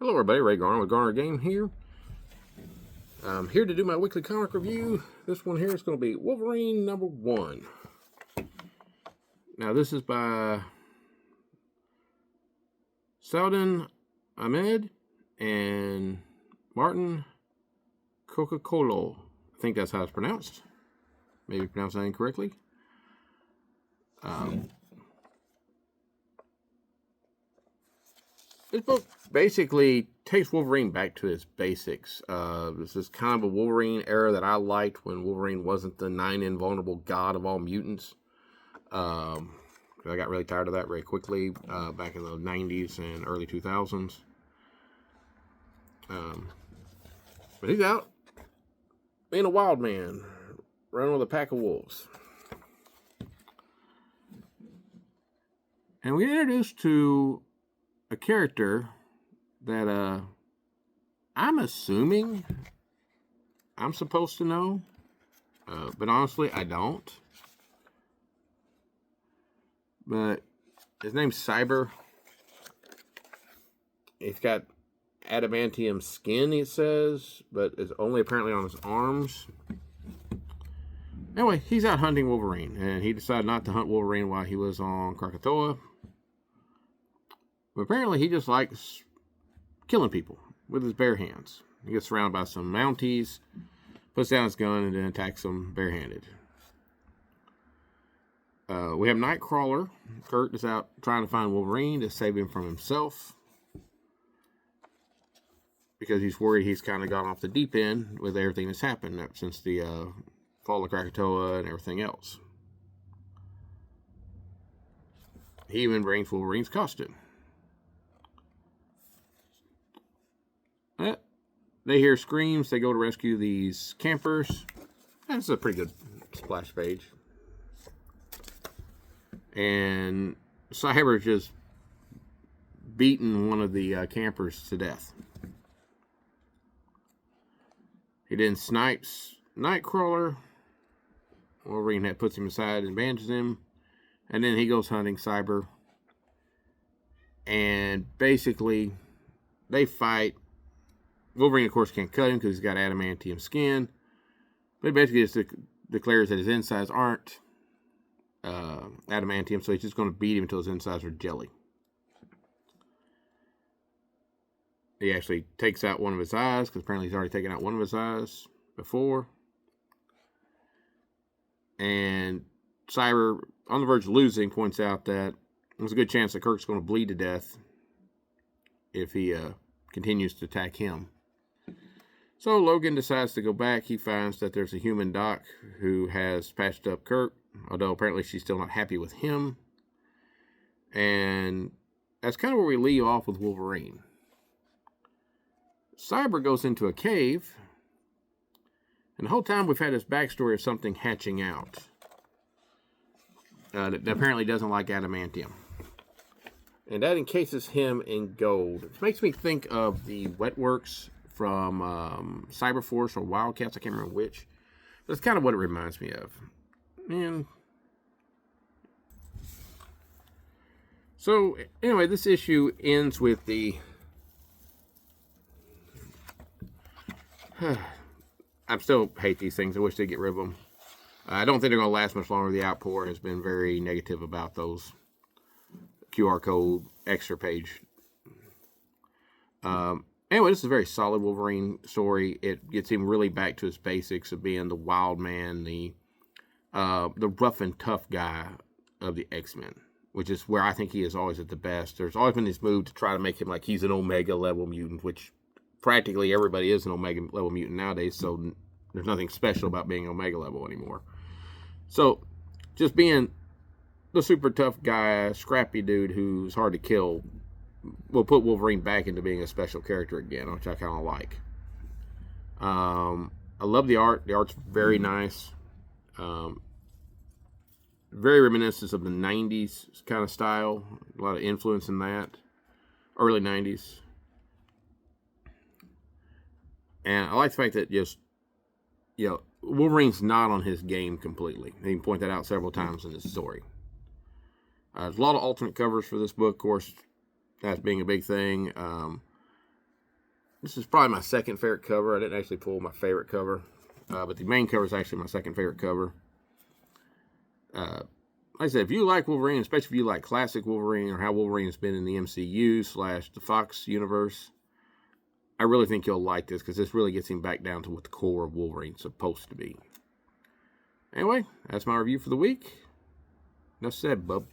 Hello everybody, Ray Garner with Garner Game here. I'm here to do my weekly comic review. This one here is going to be Wolverine #1. Now this is by Saladin, Ahmed, and Marton, Coccolo. I think that's how it's pronounced. Maybe pronounced that incorrectly. This book basically takes Wolverine back to his basics. This is kind of a Wolverine era that I liked when Wolverine wasn't the 9 invulnerable god of all mutants. I got really tired of that very quickly back in the 90s and early 2000s. But he's out being a wild man, running with a pack of wolves. And we get introduced to a character that I'm assuming I'm supposed to know, but honestly I don't. But his name's Cyber. He's got adamantium skin, it says, but it's only apparently on his arms. Anyway, he's out hunting Wolverine, and he decided not to hunt Wolverine while he was on Coccolo. But apparently he just likes killing people with his bare hands. He gets surrounded by some Mounties, puts down his gun, and then attacks them barehanded. We have Nightcrawler. Kurt is out trying to find Wolverine to save him from himself, because he's worried he's kind of gone off the deep end with everything that's happened since the fall of Krakatoa and everything else. He even brings Wolverine's costume. They hear screams. They go to rescue these campers. That's a pretty good splash page. And Cyber just beaten one of the campers to death. He then snipes Nightcrawler. Wolverine puts him aside and bandages him. And then he goes hunting Cyber. And basically, they fight. Wolverine, of course, can't cut him because he's got adamantium skin. But he basically just declares that his insides aren't adamantium, so he's just going to beat him until his insides are jelly. He actually takes out one of his eyes, because apparently he's already taken out one of his eyes before. And Cyber, on the verge of losing, points out that there's a good chance that Kirk's going to bleed to death if he continues to attack him. So Logan decides to go back. He finds that there's a human doc who has patched up Kirk, although apparently she's still not happy with him. And that's kind of where we leave off with Wolverine. Cyber goes into a cave, and the whole time we've had this backstory of something hatching out that apparently doesn't like adamantium. And that encases him in gold. It makes me think of the Wetworks from Cyberforce or Wildcats. I can't remember which. That's kind of what it reminds me of. And so, anyway, this issue ends with the... I still hate these things. I wish they'd get rid of them. I don't think they're going to last much longer. The Outpour has been very negative about those QR code extra page. Anyway, this is a very solid Wolverine story. It gets him really back to his basics of being the wild man, the rough and tough guy of the X-Men, which is where I think he is always at the best. There's always been this move to try to make him like he's an Omega level mutant, which practically everybody is an Omega level mutant nowadays, so there's nothing special about being Omega level anymore. So just being the super tough guy, scrappy dude who's hard to kill, will put Wolverine back into being a special character again, which I kind of like. I love the art. The art's very nice. Very reminiscent of the 90s kind of style. A lot of influence in that. Early 90s. And I like the fact that just, Wolverine's not on his game completely. He can point that out several times in this story. There's a lot of alternate covers for this book, of course, that's being a big thing. This is probably my second favorite cover. I didn't actually pull my favorite cover, but the main cover is actually my second favorite cover. Like I said, if you like Wolverine, especially if you like classic Wolverine or how Wolverine has been in the MCU / the Fox universe, I really think you'll like this because this really gets him back down to what the core of Wolverine's supposed to be. Anyway, that's my review for the week. Enough said, bub.